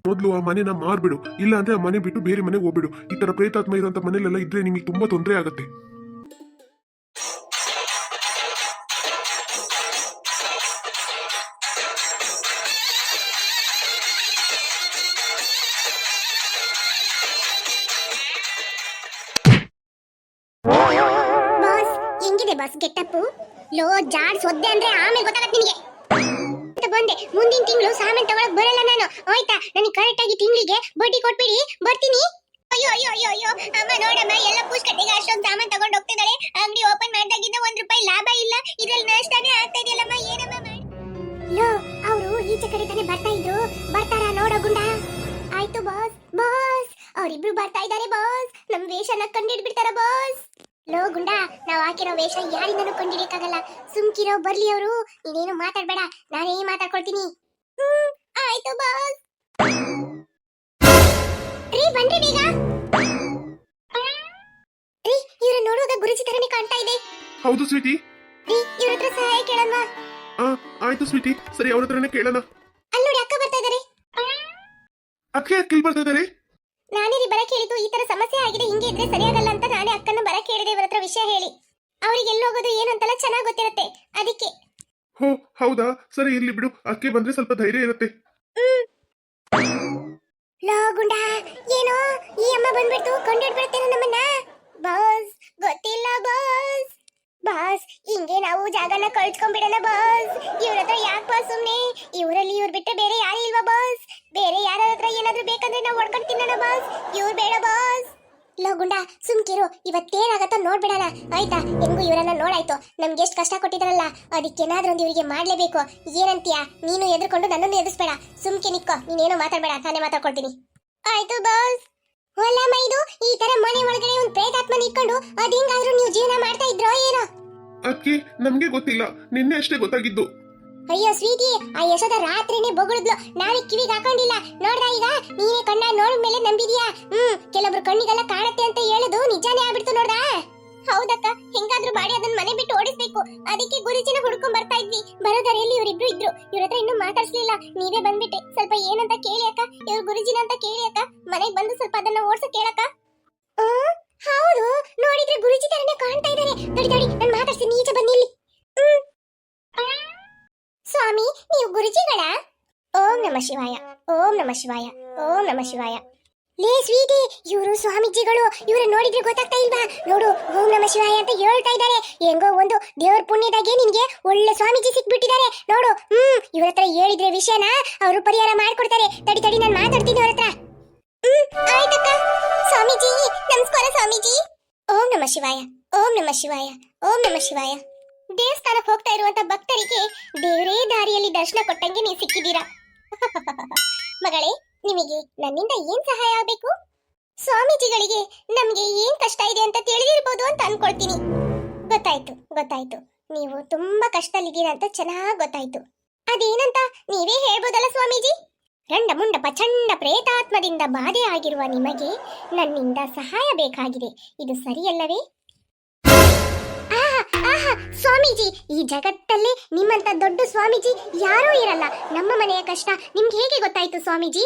ಮೊದಲು ಆ ಮನೆನ ಮಾರ್ಬಿಡು, ಇಲ್ಲ ಅಂದ್ರೆ ಆ ಮನೆ ಬಿಟ್ಟು ಬೇರೆ ಮನೆಗೆ ಹೋಗ್ಬಿಡು. ಈ ತರ ಪ್ರೇತಾತ್ಮ ಇರೋಂಥ ಮನೇಲೆಲ್ಲ ಇದ್ರೆ ನಿಮಗೆ ತುಂಬಾ ತೊಂದರೆ ಆಗುತ್ತೆ. ಬಾಸ್ ಹೆಂಗಿದೆ ಬಾಸ್ ಗೆಟಪ್? ಲೋ ಜಾಡ್ ಸೊದ್ದೆ ಅಂದ್ರೆ ಆಮೇಲೆ ಗೊತ್ತಾಗತ್ತೆ ನಿನಗೆ. ಬಂದೆ ಮುಂದಿನ ತಿಂಗಳು ಸಾಮಾನು ತಗೊಳಕ್ ಬರಲ್ಲ ನಾನು, ಆಯ್ತಾ? ನನಗೆ ಕರೆಕ್ಟ್ ಆಗಿ ತಿಂಗಳಿಗೆ ಬಡ್ಡಿ ಕೊಟ್ಬಿಡಿ, ಬರ್ತೀನಿ. ಅಯ್ಯೋ ಅಯ್ಯೋ ಅಯ್ಯೋ ಅಯ್ಯೋ ಅಮ್ಮ ನೋಡಮ್ಮ, ಎಲ್ಲ ಪುಷ್ಕಟ್ಟಿಗೆ ಅಷ್ಟೊಂದು ಸಾಮಾನು ತಗೊಂಡು ಹೋಗ್ತಿದ್ದಾಳೆ. ಅಂಗಡಿ ಓಪನ್ ಮಾಡ್ದಾಗಿಂದ ₹1 ಲಾಭ ಇಲ್ಲ. ಇದ್ರಲ್ಲಿ ನಷ್ಟನೇ ಆಗ್ತಾ ಇದೆಯಲ್ಲಮ್ಮ, ಏನಮ್ಮ ಮಾಡಿ? ಲೋ ಅವರು ಈಚೆ ಕಡೆ ತಾನೇ ಬರ್ತಾ ಇದ್ರು, ಬರ್ತಾರಾ ನೋಡೋ ಗುಂಡ? ಆಯ್ತು ಬಾಸ್. ಬಾಸ್ ಅವರಿಬ್ರು ಬರ್ತಾ ಇದ್ದಾರೆ ಬಾಸ್, ನಮ್ ವೇಷನ ಕಂಡಿಡ್ಬಿಡ್ತಾರ ಬಾಸ್. ಲೋ ಗುಂಡ, ನಾವ್ ಹಾಕಿರೋ ವೇಷ ಯಾರಿಂದನೂ ಕಂಡಿಡಿಯಕ್ಕಾಗಲ್ಲ. ಸುಮ್ಕಿರೋ, ಬರ್ಲಿ ಅವರು. ನೀನೇನು ಮಾತಾಡ್ಬೇಡ, ನಾನೇ ಮಾತಾಡ್ಕೊಳ್ತೀನಿ. ಆಯ್ತು ಬಾಸ್. ರೀ ಬನ್ರಿ ಬೇಗ. ರೀ ಇವ್ರ ನೋಡುವಾಗ ಗುರುಜಿ ತರನೇ ಕಾಣ್ತಾ ಇದೆ. ಹೌದು ಸ್ವೀಟಿ. ರೀ ಇವ್ರ ಹತ್ರ ಸಹಾಯ ಕೇಳೋಣ. ಆಯ್ತು ಸ್ವೀಟಿ, ಸರಿ ಅವ್ರ ಹತ್ರನೇ ಕೇಳೋಣ. ಅಲ್ಲಿ ನೋಡಿ ಅಕ್ಕ ಬರ್ತಾ ಇದಾರೆ. ಅಕ್ಕೆ ಅಕ್ಕಿ ಬರ್ತಾ ಇದಾರೆ. ನಾನೇ ರೀ ಬರಕ್ ಹೇಳಿದ್ದು, ಈ ತರ ಸಮಸ್ಯೆ ಆಗಿದೆ, ಹಿಂಗೆ ಇದ್ರೆ ಸರಿಯಾಗಲ್ಲ ಅಂತ ನಾನೇ ಅಕ್ಕನ ಬರಕ್ ಹೇಳಿದೆ ಇವ್ರ ಹತ್ರ ವಿಷಯ ಹೇಳಿ. ಅವ್ರಿಗೆ ಎಲ್ಲಿ ಹೋಗೋದು ಏನು ಅಂತೆಲ್ಲ ಚೆನ್ನಾಗಿ ಗೊತ್ತಿರುತ್ತೆ, ಅದಕ್ಕೆ. ಹೋ ಹೌದಾ, ಸರಿ ಇರ್ಲಿ ಬಿಡು. ಅಕ್ಕೆ ಬಂದ್ರೆ ಸ್ವಲ್ಪ ಧೈರ್ಯ ಇರುತ್ತೆ. ಲೋ ಗುಂಡ, ಏನೋ ಈ ಅಮ್ಮ ಬಂದ್ಬಿಡ್ತು, ಕೊಂಡಿಡ್ಬಿಡ್ತೇನೆ ನಮ್ಮನ್ನ. ಬಾಸ್ ಗೊತ್ತಿಲ್ಲ ಬಾಸ್. ಬಾಸ್ ಹಿಂಗೆ ನಾವು ಜಾಗನ ಕಳ್ಸ್ಕೊಂಡ್ಬಿಡೋಣ ಬಾಸ್. ಇವ್ರ ಹತ್ರ ಯಾಕೆ ಬಾಸ್ ಸುಮ್ನೆ? ಇವರಲ್ಲಿ ಇವ್ರು ಬಿಟ್ಟರೆ ಬೇರೆ ಯಾರು ಇಲ್ವಾ ಬಾಸ್? ಬೇರೆ ಯಾರ ಹತ್ರ ಏನಾದ್ರೂ ಬೇಕಂದ್ರೆ ನಾವು ಹೊಡ್ಕೊಂಡು ತಿನ್ನೋಣ ಬಾಸ್. ಇವ್ರು ಬೇಡ ಬಾಸ್. ಲೋ ಗುಂಡ ಸುಮ್ಕಿರು, ಇವತ್ತೇನಾಗತ್ತ ನೋಡ್ಬಿಡೋಣ, ಆಯ್ತಾ? ಹೆಂಗು ಇವರನ್ನ ನೋಡಾಯ್ತು, ನಮ್ಗೆ ಎಷ್ಟು ಕಷ್ಟ ಕೊಟ್ಟಿದಾರಲ್ಲ, ಅದಕ್ಕೇನಾದ್ರೂ ಒಂದು ಇವರಿಗೆ ಮಾಡ್ಲೇಬೇಕು. ಏನಂತೀಯ? ನೀನು ಎದ್ರುಕೊಂಡು ನನ್ನನ್ನು ಎದುರಿಸ್ಬೇಡ, ಸುಮ್ಕೆ ನಿಕ್ಕೋ, ನೀನೇನು ಮಾತಾಡ್ಬೇಡ, ನಾನೇ ಮಾತಾಡ್ಕೊಳ್ತೀನಿ. ಆಯ್ತು ಬಾಸ್. ಹೊಲಮ್ಮ ಇದು, ಈ ತರ ಮನೆ ಒಳಗಡೆ ಒಂದು ಪ್ರೇತಾತ್ಮನ ಇಟ್ಕೊಂಡು ಅದ್ ಹಿಂಗಾದ್ರೂ ನೀವು ಜೀವನ ಮಾಡ್ತಾ ಇದ್ರೋ ಏನೋ? ಅಕ್ಕಿ ನಮ್ಗೆ ಗೊತ್ತಿಲ್ಲ, ನಿನ್ನೆ ಅಷ್ಟೇ ಗೊತ್ತಾಗಿದ್ದು. ಅಯ್ಯೋ ಸ್ವೀಟಿ, ಆ ಯಶೋದ ರಾತ್ರಿನೇ ಬೊಗಳಿದ್ಲು, ನಾವೇ ಕಿವಿಗೆ ಹಾಕೊಂಡಿಲ್ಲ. ನೋಡ್ದ ಈಗ ನೀನೇ ಕಣ್ಣ ನೋಡಿದ್ಮೇಲೆ ನಂಬಿದ್ಯಾ? ಕೆಲವೊಬ್ರು ಕಣ್ಣಿಗೆಲ್ಲ ಕಾಣತ್ತೆ ಅಂತ ಹೇಳುದು ನಿಜಾನೇ ಆಗ್ಬಿಡ್ತು ನೋಡ್ದ. ಹೌದಕ್ಕ, ಹೆಂಗಾದ್ರೂ ಮಾಡಿ ಅದನ್ನ ಮನೆ ಬಿಟ್ಟು ಓಡಿಸ್ಬೇಕು. ಅದಕ್ಕೆ ಗುರುಜಿನ ಹುಡ್ಕೊಂಡ್ ಬರ್ತಾ ಇದ್ವಿ. ಬರೋದಾರಿಯಲ್ಲಿ ಇವರಿಬ್ರು ಇದ್ರು, ಇವ್ರ ಹತ್ರ ಇನ್ನೂ ಮಾತಾಡ್ಸ್ಲಿಲ್ಲ. ನೀವೇ ಬಂದ್ಬಿಟ್ಟೆ, ಸ್ವಲ್ಪ ಏನಂತ ಕೇಳಿ ಅಕ್ಕ, ಇವ್ರ ಗುರುಜಿನ ಅಂತ ಕೇಳಿ ಅಕ್ಕ. ಮನೆಗ್ ಬಂದು ಸ್ವಲ್ಪ ಅದನ್ನ ಓಡ್ಸ ಕೇಳಕ್ಕ. ಹೌದು, ನೋಡಿದ್ರೆ ಗುರುಜಿ ತರನೇ ಕಾಣ್ತಾ ಇದಾರೆ. ತಡಿ ತಡಿ, ನಾನು ಮಾತಾಡ್ತೀನಿ, ಈಚೆ ಬನ್ನಿ ಇಲ್ಲಿ. ಸ್ವಾಮಿ, ನೀವು ಗುರುಜಿಗಳ? ಓಂ ನಮ ಶಿವಾಯ, ಓಂ ನಮ ಶಿವಾಯ, ಓಂ ನಮ ಶಿವಾಯ. ಲೇ ಸ್ವೀಟಿ, ಇವರು ಸ್ವಾಮೀಜಿಗಳು. ಇವ್ರ ನೋಡಿದ್ರೆ ಗೊತ್ತಾಗ್ತಾ ಇಲ್ವಾ? ನೋಡು, ಓಂ ನಮ ಶಿವಾಯ ಅಂತ ಹೇಳ್ತಾ ಇದ್ದಾರೆ. ಹೆಂಗೋ ಒಂದು ದೇವ್ರ ಪುಣ್ಯದಾಗೆ ನಿನ್ಗೆ ಒಳ್ಳೆ ಸ್ವಾಮೀಜಿ ಸಿಕ್ಬಿಟ್ಟಿದ್ದಾರೆ ನೋಡು. ಇವ್ರ ಹತ್ರ ಹೇಳಿದ್ರೆ ವಿಷಯನ ಅವರು ಪರಿಹಾರ ಮಾಡ್ಕೊಡ್ತಾರೆ. ತಡಿ ತಡಿ, ನಾನು ಮಾತಾಡ್ತೀನಿ ಅವ್ರ ಹತ್ರ. ಆಯ್ತಕ್ಕ. ಸ್ವಾಮೀಜಿ ನಮಸ್ಕಾರ ಸ್ವಾಮೀಜಿ. ಓಂ ನಮ ಶಿವಾಯ, ಓಂ ನಮ ಶಿವಾಯ, ಓಂ ನಮ ಶಿವಾಯ. ದೇವಸ್ಥಾನಕ್ಕೆ ಹೋಗ್ತಾ ಇರುವಂತ ಭಕ್ತರಿಗೆ ದೇವರೇ ದಾರಿಯಲ್ಲಿ ದರ್ಶನ ಕೊಟ್ಟಂಗೆ ನೀವು ಸಿಕ್ಕಿದ್ದೀರಾ. ಮಗಳೇ, ನಿಮಗೆ ನನ್ನಿಂದ ಏನ್ ಸಹಾಯ ಆಗಬೇಕು? ಸ್ವಾಮೀಜಿಗಳಿಗೆ ನಮ್ಗೆ ಏನ್ ಕಷ್ಟ ಇದೆ ಅಂತ ತಿಳಿದಿರ್ಬೋದು ಅಂತ ಅನ್ಕೊಳ್ತೀನಿ. ಗೊತ್ತಾಯ್ತು ಗೊತ್ತಾಯ್ತು, ನೀವು ತುಂಬಾ ಕಷ್ಟದಲ್ಲಿದ್ದೀರಾ ಅಂತ ಚೆನ್ನಾಗ್ ಗೊತ್ತಾಯ್ತು. ಅದೇನಂತ ನೀವೇ ಹೇಳ್ಬೋದಲ್ಲ ಸ್ವಾಮೀಜಿ? ರಂಡ ಮುಂಡ ಪ್ರಚಂಡ ಪ್ರೇತಾತ್ಮದಿಂದ ಬಾಧೆ ಆಗಿರುವ ನಿಮಗೆ ನನ್ನಿಂದ ಸಹಾಯ ಬೇಕಾಗಿದೆ, ಇದು ಸರಿಯಲ್ಲವೇ? ಸ್ವಾಮೀಜಿ, ಈ ಜಗತ್ತಲ್ಲಿ ನಿಮ್ಮಂತ ದೊಡ್ಡ ಸ್ವಾಮೀಜಿ ಯಾರೂ ಇರಲ್ಲ. ನಮ್ಮ ಮನೆಯ ಕಷ್ಟ ನಿಮ್ಗೆ ಹೇಗೆ ಗೊತ್ತಾಯ್ತು ಸ್ವಾಮೀಜಿ?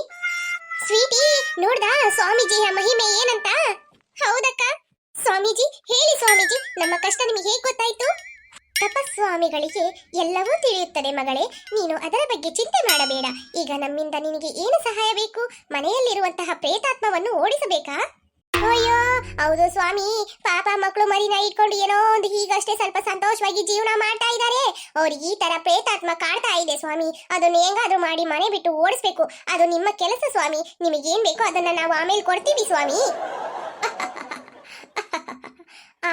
ಸ್ವೀಟಿ, ನೋಡ್ದಾ ಸ್ವಾಮೀಜಿಯ ಮಹಿಮೆ ಏನಂತ? ಹೌದಕ್ಕ. ಸ್ವಾಮೀಜಿ ಹೇಳಿ ಸ್ವಾಮೀಜಿ, ನಮ್ಮ ಕಷ್ಟ ನಿಮಗೆ ಹೇಗೆ ಗೊತ್ತಾಯ್ತು? ತಪಸ್ವಾಮಿಗಳಿಗೆ ಎಲ್ಲವೂ ತಿಳಿಯುತ್ತದೆ ಮಗಳೇ, ನೀನು ಅದರ ಬಗ್ಗೆ ಚಿಂತೆ ಮಾಡಬೇಡ. ಈಗ ನಮ್ಮಿಂದ ನಿನಗೆ ಏನು ಸಹಾಯ ಬೇಕು? ಮನೆಯಲ್ಲಿರುವಂತಹ ಪ್ರೇತಾತ್ಮವನ್ನು ಓಡಿಸಬೇಕಾ? ಅಯ್ಯೋ ಹೌದು ಸ್ವಾಮಿ, ಪಾಪ ಮಕ್ಕಳು ಮರಿನ ಇಟ್ಕೊಂಡು ಏನೋ ಒಂದು ಹೀಗಷ್ಟೇ ಸ್ವಲ್ಪ ಸಂತೋಷವಾಗಿ ಜೀವನ ಮಾಡ್ತಾ ಇದ್ದಾರೆ. ಅವ್ರಿಗೆ ಈ ತರ ಪ್ರೇತಾತ್ಮ ಕಾಡ್ತಾ ಇದೆ ಸ್ವಾಮಿ. ಅದನ್ನು ಹೆಂಗಾದ್ರೂ ಮಾಡಿ ಮನೆ ಬಿಟ್ಟು ಓಡಿಸ್ಬೇಕು. ಅದು ನಿಮ್ಮ ಕೆಲಸ ಸ್ವಾಮಿ. ನಿಮಗೇನ್ ಬೇಕೋ ಅದನ್ನ ನಾವು ಆಮೇಲೆ ಕೊಡ್ತೀವಿ ಸ್ವಾಮಿ.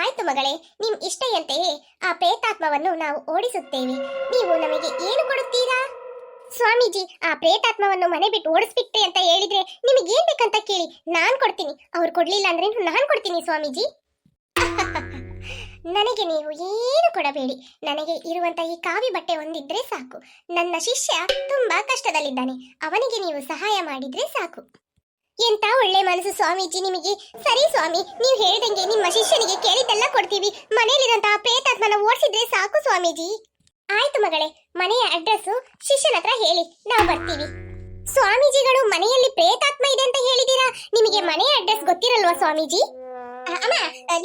ಆಯ್ತು ಮಗಳೇ, ನಿಮ್ ಇಷ್ಟೆಯಂತೆಯೇ ಆ ಪ್ರೇತಾತ್ಮವನ್ನು ನಾವು ಓಡಿಸುತ್ತೇವೆ. ನೀವು ನಮಗೆ ಏನು ಕೊಡುತ್ತೀರಾ? ಸ್ವಾಮೀಜಿ, ಆ ಪ್ರೇತಾತ್ಮವನ್ನು ಮನೆ ಬಿಟ್ಟು ಓಡಿಸ್ಬಿಟ್ಟೆ ಅಂತ ಹೇಳಿದ್ರೆ ನಿಮಗೆ ಏನ್ ಬೇಕಂತ ಕೇಳಿ, ನಾನ್ ಕೊಡ್ತೀನಿ. ಅವ್ರು ಕೊಡ್ಲಿಲ್ಲ ಅಂದ್ರೆ ನಾನ್ ಕೊಡ್ತೀನಿ ಸ್ವಾಮೀಜಿ. ನನಗೆ ನೀವು ಏನು ಕೊಡಬೇಡಿ. ನನಗೆ ಇರುವಂತ ಈ ಕಾವಿ ಬಟ್ಟೆ ಒಂದಿದ್ರೆ ಸಾಕು. ನನ್ನ ಶಿಷ್ಯ ತುಂಬಾ ಕಷ್ಟದಲ್ಲಿದ್ದಾನೆ, ಅವನಿಗೆ ನೀವು ಸಹಾಯ ಮಾಡಿದ್ರೆ ಸಾಕು. ಎಂತ ಒಳ್ಳೆ ಮನಸ್ಸು ಸ್ವಾಮೀಜಿ ನಿಮಗೆ. ಸರಿ ಸ್ವಾಮಿ, ನೀವು ಹೇಳ್ದಂಗೆ ನಿಮ್ಮ ಶಿಷ್ಯನಿಗೆ ಕೇಳಿದ್ದೆಲ್ಲ ಕೊಡ್ತೀವಿ. ಮನೆಯಲ್ಲಿರಂತಹ ಪ್ರೇತಾತ್ಮನ ಓಡಿಸಿದ್ರೆ ಸಾಕು ಸ್ವಾಮೀಜಿ. ಆಯ್ತು ಮಗಳೇ, ಮನೆಯ ಅಡ್ರೆಸ್ ಶಿಷ್ಯನ ಹತ್ರ ಹೇಳಿ, ನಾವು ಬರ್ತೀವಿ. ಸ್ವಾಮೀಜಿಗಳು ಮನೆಯಲ್ಲಿ ಪ್ರೇತಾತ್ಮ ಇದೆ ಅಂತ ಹೇಳಿದೀರಾ, ನಿಮಗೆ ಮನೆಯ ಅಡ್ರೆಸ್ ಗೊತ್ತಿರಲ್ವಾ ಸ್ವಾಮೀಜಿ? ಅಮ್ಮ,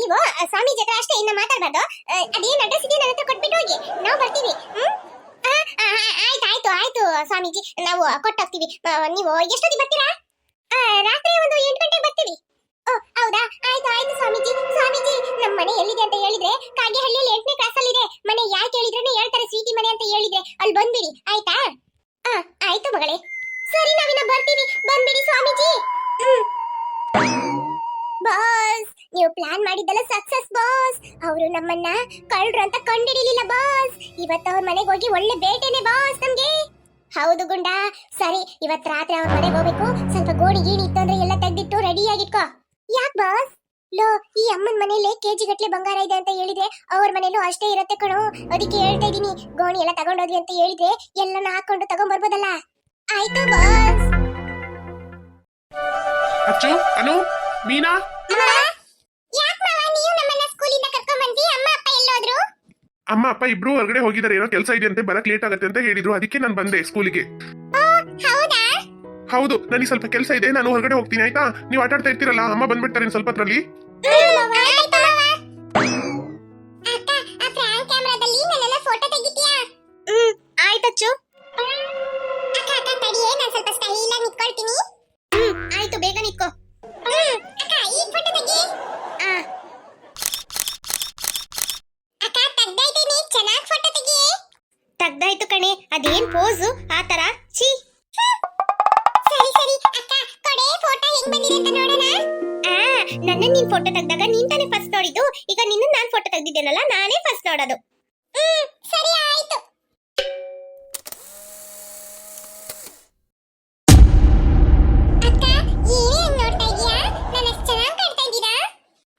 ನೀವು ಸ್ವಾಮೀಜಿ ಹತ್ರ ಅಷ್ಟೇ ಇನ್ನ ಮಾತಾಡ್ಬಾರ್ದು. ಅದೇನ್ ಅಡ್ರೆಸ್ ಇದೆ ನನ್ನ ಹತ್ರ ಕೊಟ್ಬಿಟ್ಟು ಹೋಗಿ, ನಾವು ಬರ್ತೀವಿ. ಆಯ್ತು ಆಯ್ತು ಸ್ವಾಮೀಜಿ, ನಾವು ಕೊಟ್ಟೋಗ್ತೀವಿ. ನೀವು ಎಷ್ಟೊತ್ತಿಗೆ ಬರ್ತೀರಾ? ರಾತ್ರಿ ಒಂದು 8 ಗಂಟೆಗೆ ಬರ್ತೀವಿ. ಓ ಹೌದಾ, ಆಯ್ತು ಸ್ವಾಮೀಜಿ. ಸ್ವಾಮೀಜಿ, ನಮ್ಮ ಮನೆ ಎಲ್ಲಿದೆ ಅಂತ ಹೇಳಿದ್ರೆ ಕಾಗೇಹಳ್ಳಿಯಲ್ಲಿ 8ನೇ ಕ್ಲಾಸ್ ಅಲ್ಲಿ ಇದೆ. ಮನೆ ಯಾಕೆ ಹೇಳಿದ್ರೇನೆ ಹೇಳ್ತಾರೆ, ಸ್ವೀಟಿ ಮನೆ ಅಂತ ಹೇಳಿದ್ರೆ ಅಲ್ಲಿ ಬಂದ್ಬಿಡಿ ಆಯ್ತಾ? ಆಯ್ತು ಮಗಳೇ. ಸರಿ, ನಾವಿನ್ನ ಬರ್ತೀವಿ, ಬಂದ್ಬಿಡಿ ಸ್ವಾಮೀಜಿ. ಬಾಸ್, ನೀವು ಪ್ಲಾನ್ ಮಾಡಿದ್ದೆಲ್ಲ ಸಕ್ಸಸ್ ಬಾಸ್. ಅವರು ನಮ್ಮನ್ನ ಕಳ್ರು ಅಂತ ಕಂಡಿಡಿಲಿಲ್ಲ ಬಾಸ್. ಇವತ್ತು ಅವ್ರ ಮನೆಗೆ ಹೋಗಿ ಒಳ್ಳೆ ಬೇಟೆನೆ ಬಾಸ್ ನಮ್ಗೆ. ಹೌದು ಗುಂಡ. ಸರಿ, ಇವತ್ತು ರಾತ್ರಿ ಅವ್ರ ಮನೆಗೆ ಹೋಗ್ಬೇಕು. ಸ್ವಲ್ಪ ಗೋಣಿ ಗೀಣಿ ಇತ್ತು ಅಂದ್ರೆ ಎಲ್ಲ ತೆಗ್ದಿಟ್ಟು ರೆಡಿ ಆಗಿಟ್ಕೋ. ಯಾಕೆ ಬಾಸ್? ಲೋ, ಈ ಅಮ್ಮನ ಮನೇಲಿ ಕೆಜಿ ಗಟ್ಲೆ ಬಂಗಾರ ಇದೆ ಅಂತ ಹೇಳಿದ್ರೆ ಅವ್ರ ಮನೇಲೂ ಅಷ್ಟೇ ಇರತ್ತೆ ಕಣೋ. ಅದಕ್ಕೆ ಹೇಳ್ತಾ ಇದೀನಿ, ಗೋಣಿ ಎಲ್ಲ ತಗೊಂಡೋದ್ವಿ ಅಂತ ಹೇಳಿದ್ರೆ ಎಲ್ಲನ ಹಾಕೊಂಡು ತಗೊಂಡ್ಬರ್ಬೋದಲ್ಲ. ಆಯ್ತು ಬಾಸ್. ಅಚ್ಚು, ಅನು, ಮೀನಾ, ಯಾಕೆ ಮಾವ ನೀವು ನಮ್ಮನ್ನ ಸ್ಕೂಲಿಂದ ಕರ್ಕೊಂಡ್ ಬಂದ್ರಿ? ಅಮ್ಮ ಅಪ್ಪ ಎಲ್ಲೋದ್ರು? ಅಮ್ಮ ಅಪ್ಪ ಇಬ್ರು ಹೊರಗಡೆ ಹೋಗಿದ್ದಾರೆ, ಏನೋ ಕೆಲಸ ಇದೆ ಅಂತೆ, ಬರಕ್ ಲೇಟ್ ಆಗತ್ತೆ ಅಂತ ಹೇಳಿದ್ರು. ಅದಕ್ಕೆ ನಾನು ಬಂದೆ ಸ್ಕೂಲಿಗೆ. ಹೌದಾ? ಹೌದು, ನನಗೆ ಸ್ವಲ್ಪ ಕೆಲಸ ಇದೆ, ನಾನು ಹೊರಗಡೆ ಹೋಗ್ತೀನಿ. ಆಯ್ತಾ? ನೀವು ಆಟ ಆಡ್ತಾ ಇರ್ತೀರಲ್ಲ, ಅಮ್ಮ ಬಂದ್ಬಿಡ್ತಾರೆ ಸ್ವಲ್ಪ ಹೊತ್ತರಲ್ಲಿ. ಅಕ್ಕ, ಆ ಫ್ರಾಂಕ್ ಕ್ಯಾಮೆರಾದಲ್ಲಿ ನನ್ನನ್ನ ಫೋಟೋ ತೆಗಿತೀಯಾ? ಆಯ್ತಚ್ಚು. ಅಕ್ಕ ತಡಿಯೇ, ನಾನು ಸ್ವಲ್ಪ ಸ್ಟೈಲ್ ಆಗಿ ನಿಂತ್ಕೊಳ್ತೀನಿ. ಆಯ್ತು, ಬೇಗ ನಿಂತ್ಕೋ. ಅಕ್ಕ, ಈ ಫೋಟೋ ತೆಗಿ. ಅಕ್ಕ, ತೆಗ್ದಾಯ್ತೀನಿ, ಚೆನ್ನಾಗಿ ಫೋಟೋ ತೆಗಿ. ತೆಗ್ದಾಯ್ತು ಕಣೆ, ಅದೇನ್ ಪೋಸು ಆ ತರ? ಛೀ. ಸರಿ ಅಕ್ಕ, ಕೊಡೆ ಫೋಟೋ ಹೆಂಗ್ ಬಂದಿದೆ ಅಂತ ನೋಡೋಣ. ನನ್ನ ನೀನ್ ಫೋಟೋ ತೆಗ್ದಾಗ ನೀನ್ ತಾನೇ ಫಸ್ಟ್ ನೋಡಿದ್ದು. ಈಗ ನಿನ್ನ ನಾನ್ ಫೋಟೋ ತೆಗ್ದಿದ್ದೇನಲ್ಲ, ನಾನೇ ಫಸ್ಟ್ ನೋಡೋದು. ಸರಿ ಆಯ್ತು. ಅಕ್ಕ, ಏನೇ ನೋಡ್ತಾ ಇದೀಯಾ? ನಾನು ಎಷ್ಟು ಚೆನ್ನಾಗಿ ಕಾಣ್ತಾ ಇದ್ದೀರಾ?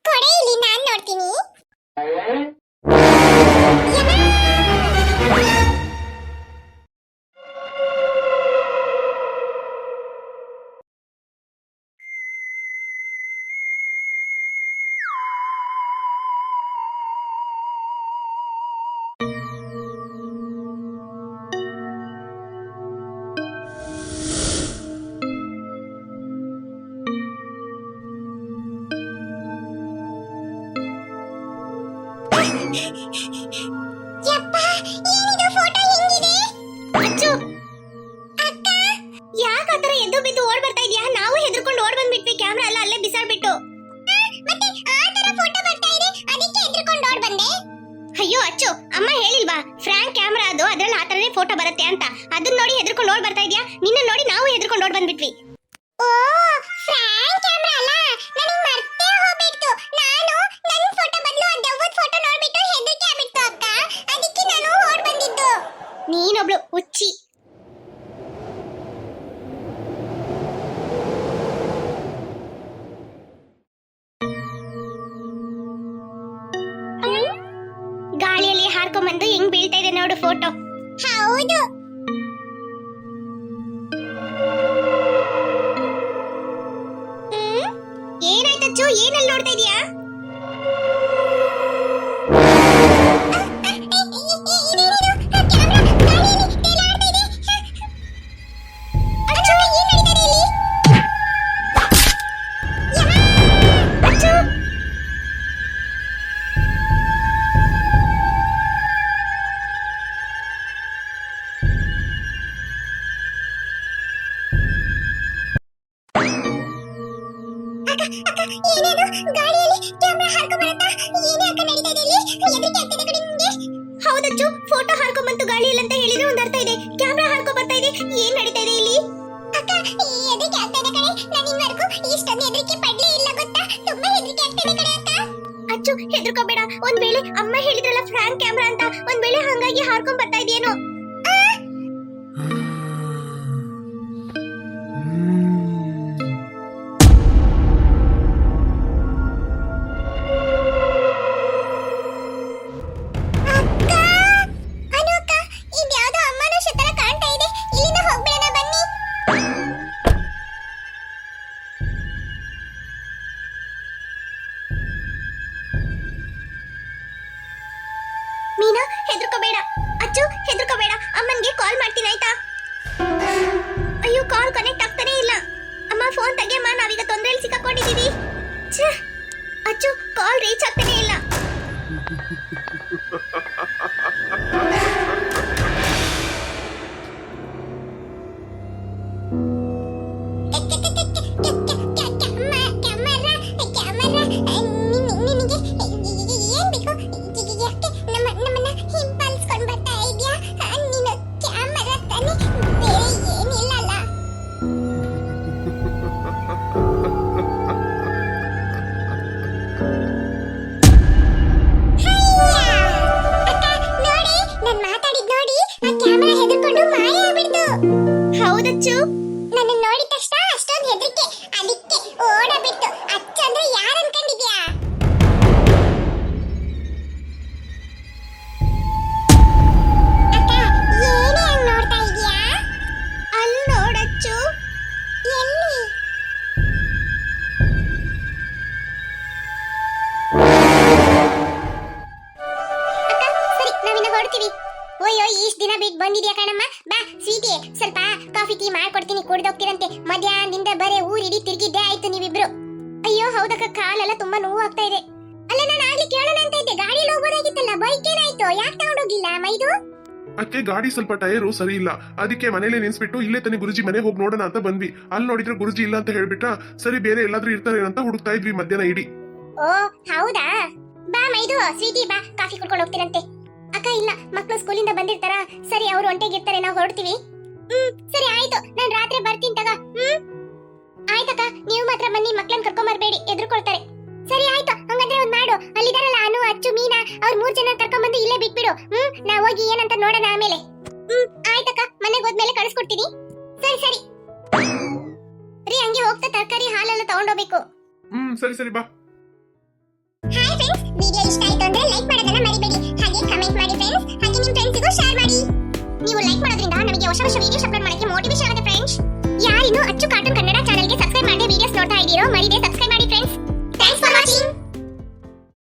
ಕೊಡೆ ಇಲ್ಲಿ, ನಾನ್ ನೋಡ್ತೀನಿ. ಯಪ್ಪ, ಏನಿದು ಫೋಟೋ ಹೆಂಗಿದೆ? ಅಚ್ಚು, ಅಕ್ಕ, ಯಾಕೆ ಆತರ ಎದ್ದು ಬಿದ್ದು ಓಡ್ ಬರ್ತಾ ಇದೀಯಾ? ನಾವು ಹೆದರ್ಕೊಂಡು ಓಡ್ ಬಂದ್ಬಿಟ್ವಿ, ಕ್ಯಾಮೆರಾ ಎಲ್ಲ ಅಲ್ಲೇ ಬಿಸಾಡ್ಬಿಟ್ಟು. ಮತ್ತೆ ಆ ತರ ಫೋಟೋ ಬರ್ತಾ ಇದೆ, ಅದಕ್ಕೆ ಹೆದರ್ಕೊಂಡು ಓಡ್ ಬಂದೆ. ಅಯ್ಯೋ ಅಚ್ಚು, ಅಮ್ಮ ಹೇಳಿಲ್ವಾ ಫ್ರಾಂಕ್ ಕ್ಯಾಮೆರಾ ಅದು, ಅದ್ರಲ್ಲಿ ಆ ತರನೇ ಫೋಟೋ ಬರುತ್ತೆ ಅಂತ. ಅದನ್ನ ನೋಡಿ ಹೆದರ್ಕೊಂಡು ಓಡ್ ಬರ್ತಾ ಇದೀಯಾ? ನಿನ್ನ ನೋಡಿ ನಾವು ಹೆದರ್ಕೊಂಡು ಓಡ್ ಬಂದ್ಬಿಟ್ವಿ. ಓ, ಫ್ರಾಂಕ್ ಕ್ಯಾಮೆರಾ ಅಲ್ಲ, ನನಗೆ ಮರ್ತೇ ಹೋಗ್ಬಿಟ್ಟು. ನಾನು ನನ್ನ ಫೋಟೋ ಬದಲು ಆ ದೆವ್ವದ ಫೋಟೋ ನೋಡ್ಬಿಟ್ಟು ಹೆದರಿಕೆ ಆಗ್ಬಿಟ್ಟು ಅಕ್ಕ, ಅದಕ್ಕೆ ನಾನು ಓಡ್ ಬಂದಿದ್ದು. ನೀನೊಬ್ಳು ಹುಚ್ಚಿ. ಗಾಳಿಯಲ್ಲಿ ಹಾರ್ಕೊಂಡ್ಬಂದು ಹೆಂಗ್ ಬೀಳ್ತಾ ಇದೆ ನೋಡು ಫೋಟೋ. ಹೌದು. ಏನಾಯ್ತಚ್ಚು, ಏನಲ್ಲಿ ನೋಡ್ತಾ ಇದೀಯಾ? ಹೌದಚ್ಚು, ಫೋಟೋ ಹಾರ್ಕೊಂಬಂತು ಗಾಳಿಯಲ್ಲಿ ಅಂತ ಹೇಳಿದ್ರೆ ಒಂದ್ ಅರ್ಥ ಇದೆ, ಕ್ಯಾಮ್ರಾ ಹಾರ್ಕೊ ಬರ್ತಾ ಇದೆ. ಏನ್ ನಡೀತಾ ಇದೆ ಇಲ್ಲಿ? ಅಕ್ಕ, ಎದಕ್ಕೆ ಆಗ್ತಾ ಇದೆ ಕಣೆ? ನಾನು ಇನ್ವರೆಗೂ ಇಷ್ಟೊಂದು ಹೆದರಿಕೆ ಪಡ್ಲೇ ಇಲ್ಲ ಗೊತ್ತಾ? ತುಂಬಾ ಹೆದರಿಕೆ ಆಗ್ತಿದೆ ಕಣೆ ಅಕ್ಕ. ಅಚ್ಚು, ಹೆದರ್ಕೋಬೇಡ. ಒಂದ್ ವೇಳೆ ಅಮ್ಮ ಹೇಳಿದ್ರಲ್ಲ ಫ್ರಾಂಕ್ ಕ್ಯಾಮ್ರಾ ಅಂತ, ಒಂದ್ ವೇಳೆ ಹಂಗಾಗಿ ಹಾರ್ಕೊಂಡ್ ಬರ್ತಾ ಇದೆಯೇನೋ. ಹೌದಕ್ಕ ಕಾಲೆಲ್ಲ ತುಂಬಾ ನೋವು ಆಗ್ತಾ ಇದೆ. ಅಲ್ಲ ನಾನು ಆಗ್ಲಿ ಕೇಳೋಣ ಅಂತ ಇದ್ದೆ, ಗಾಡಿಯಲ್ಲಿ ಹೋಗ್ಬೋದಾಗಿತ್ತಲ್ಲ, ಬೈಕ್ ಏನಾಯ್ತು, ಯಾಕೆ ತಗೊಂಡೋಗಿಲ್ಲ ಮೈದು? ಅದಕ್ಕೆ ಗಾಡಿ ಸ್ವಲ್ಪ ಟೈರು ಸರಿ ಇಲ್ಲ, ಅದಕ್ಕೆ ಮನೇಲೆ ನಿನ್ಸ್ಬಿಟ್ಟು ಇಲ್ಲೇ ತಾನೇ ಗುರುಜಿ ಮನೆ ಹೋಗಿ ನೋಡೋಣ ಅಂತ ಬಂದ್ವಿ. ಅಲ್ಲಿ ನೋಡಿದ್ರೆ ಗುರುಜಿ ಇಲ್ಲ ಅಂತ ಹೇಳ್ಬಿಟ್ಟ. ಸರಿ ಬೇರೆ ಎಲ್ಲಾದ್ರೂ ಇರ್ತಾರೆ ಅಂತ ಹುಡುಕ್ತಾ ಇದ್ವಿ ಮಧ್ಯಾಹ್ನ ಇಡೀ. ಓ ಹೌದಾ, ಬಾ ಮೈದು, ಸ್ವೀಟಿ ಬಾ, ಕಾಫಿ ಕುಡ್ಕೊಂಡು ಹೋಗ್ತೀರಂತೆ. ಅಕ್ಕ ಇಲ್ಲ, ಮಕ್ಕಳು ಸ್ಕೂಲಿಂದ ಬಂದಿರ್ತಾರ, ಸರಿ ಅವ್ರು ಒಂಟೆಗಿರ್ತಾರೆ, ನಾವು ಹೊರಡ್ತೀವಿ. ಸರಿ ಆಯ್ತು, ನಾನ್ ರಾತ್ರಿ ಬರ್ತೀನಿ ತಗ. ಆಯ್ತಕ್ಕ, ನೀವು ಮಾತ್ರ ಬನ್ನಿ, ಮಕ್ಳನ್ನ ಕರ್ಕೊಂಡ್ ಬರ್ಬೇಡಿ, ಎದ್ರುಕೊಳ್ತಾರೆ. ಸರಿ ಆಯ್ತು, ಹಂಗಂದ್ರೆ ಒಂದ್ ಮಾಡು, ಅಲ್ಲಿದಾರಲ್ಲ ಅನು, ಅಚ್ಚು, ಮೀನಾ, ಅವ್ರ 3 ಜನ ಕರ್ಕೊಂಡ್ ಬಂದು ಇಲ್ಲೇ ಬಿಟ್ಬಿಡು. ನಾವ್ ಹೋಗಿ ಏನಂತ ನೋಡೋಣ ಆಮೇಲೆ. ಆಯ್ತಕ್ಕ, ಮನೆಗೆ ಹೋದ್ಮೇಲೆ ಕಳಿಸ್ಕೊಡ್ತೀನಿ. ಸರಿ ಸರಿ ರೀ, ಹಂಗೆ ಹೋಗ್ತಾ ತರಕಾರಿ ಹಾಲೆಲ್ಲ ತಗೊಂಡೋಗ್ಬೇಕು. ಸರಿ ಸರಿ ಬಾ. ಹಾಯ್ ಫ್ರೆಂಡ್ಸ್, ವಿಡಿಯೋ ಇಷ್ಟ ಆಯ್ತು ಅಂದ್ರೆ ಲೈಕ್ ಮಾಡೋದನ್ನ ಮರಿಬೇಡಿ, ಹಾಗೆ ಕಮೆಂಟ್ ಮಾಡಿ ಫ್ರೆಂಡ್ಸ್, ಹಾಗೆ ನಿಮ್ಮ ಫ್ರೆಂಡ್ಸ್ಗೂ ಶೇರ್ ಮಾಡಿ. ನೀವು ಲೈಕ್ ಮಾಡೋದ್ರಿಂದ ನಮಗೆ ಹೊಸ ಹೊಸ ವಿಡಿಯೋಸ್ ಅಪ್ಲೋಡ್ ಮಾಡಕ್ಕೆ ಮೋಟಿವೇಶನ್ ಆಗುತ್ತೆ ಫ್ರೆಂಡ್ಸ್. ಯಾರಿನ್ನೂ ಅಚ್ಚು ಕಾರ್ಟೂನ್ ಕನ್ನಡ